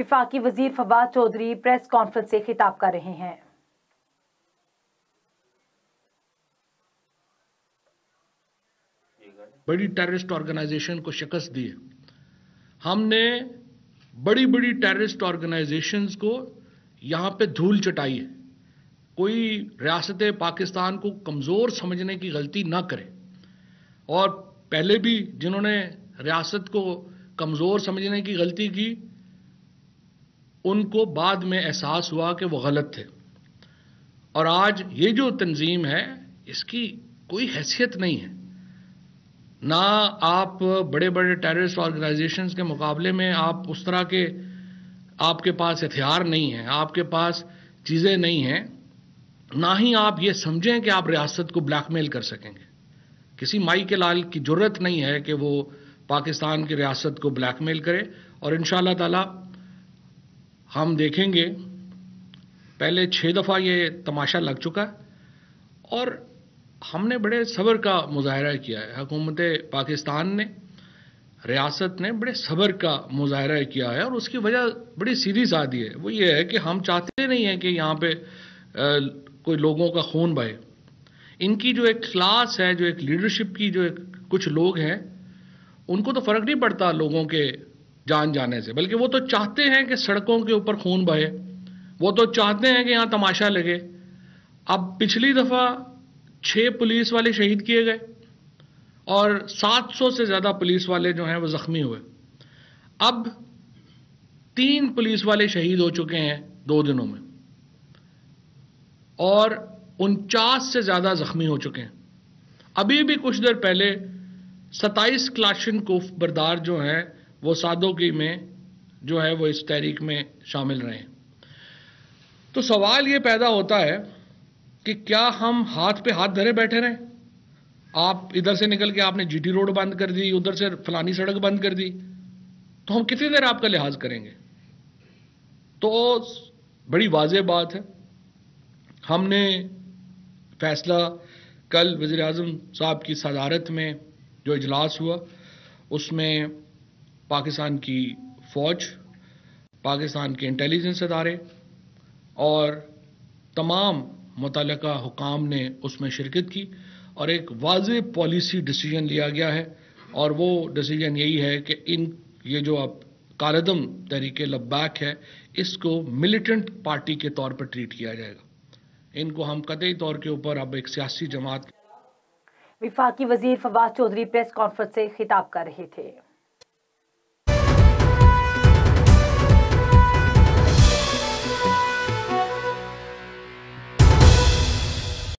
वफाकी वजीर Fawad Chaudhary press conference से खिताब कर रहे हैं। बड़ी टेररिस्ट ऑर्गेनाइजेशन को शिकस्त दी है। हमने बड़ी बड़ी टेररिस्ट ऑर्गेनाइजेशंस को यहां पे धूल चटाई है। कोई रियासत पाकिस्तान को कमजोर समझने की गलती ना करे, और पहले भी जिन्होंने रियासत को कमजोर समझने की गलती की उनको बाद में एहसास हुआ कि वो गलत थे। और आज ये जो तंजीम है इसकी कोई हैसियत नहीं है। ना आप बड़े बड़े टेररिस्ट ऑर्गेनाइजेशंस के मुकाबले में आप उस तरह के, आपके पास हथियार नहीं है, आपके पास चीजें नहीं हैं, ना ही आप ये समझें कि आप रियासत को ब्लैकमेल कर सकेंगे। किसी माई के लाल की जरूरत नहीं है कि वो पाकिस्तान की रियासत को ब्लैकमेल करे। और इंशाअल्लाह ताला हम देखेंगे, पहले 6 दफा ये तमाशा लग चुका है और हमने बड़े सब्र का मुजाहरा किया है। हुकूमत पाकिस्तान ने, रियासत ने बड़े सब्र का मुजाहरा किया है और उसकी वजह बड़ी सीधी सादी है। वो ये है कि हम चाहते नहीं हैं कि यहाँ पे कोई लोगों का खून बहे। इनकी जो एक क्लास है, जो एक लीडरशिप की जो कुछ लोग हैं, उनको तो फर्क नहीं पड़ता लोगों के जान जाने से, बल्कि वो तो चाहते हैं कि सड़कों के ऊपर खून बहे, वो तो चाहते हैं कि यहाँ तमाशा लगे। अब पिछली दफा 6 पुलिस वाले शहीद किए गए और 700 से ज्यादा पुलिस वाले जो हैं वो जख्मी हुए। अब 3 पुलिस वाले शहीद हो चुके हैं 2 दिनों में और 49 से ज्यादा जख्मी हो चुके हैं। अभी भी कुछ देर पहले 27 क्लाशनकोफ बरदार जो हैं वो सादोगी में जो है वो इस तहरीक में शामिल रहे हैं। तो सवाल ये पैदा होता है कि क्या हम हाथ पे हाथ धरे बैठे रहें? आप इधर से निकल के आपने जीटी रोड बंद कर दी, उधर से फलानी सड़क बंद कर दी, तो हम कितनी देर आपका लिहाज करेंगे? तो बड़ी वाज़ेह बात है, हमने फैसला कल वज़ीर आज़म साहब की सदारत में जो इजलास हुआ उसमें पाकिस्तान की फौज, पाकिस्तान के इंटेलिजेंस इदारे और तमाम मुतल्लिका हुकाम ने उसमें शिरकत की और एक वाज़ेह पॉलिसी डिसीजन लिया गया है। और वो डिसीजन यही है कि ये जो अब कालदम तहरीक लब्बैक है, इसको मिलिटेंट पार्टी के तौर पर ट्रीट किया जाएगा। इनको हम कतई तौर के ऊपर अब एक सियासी जमात। वफाकी वजीर फवाद चौधरी प्रेस कॉन्फ्रेंस से खिताब कर रहे थे।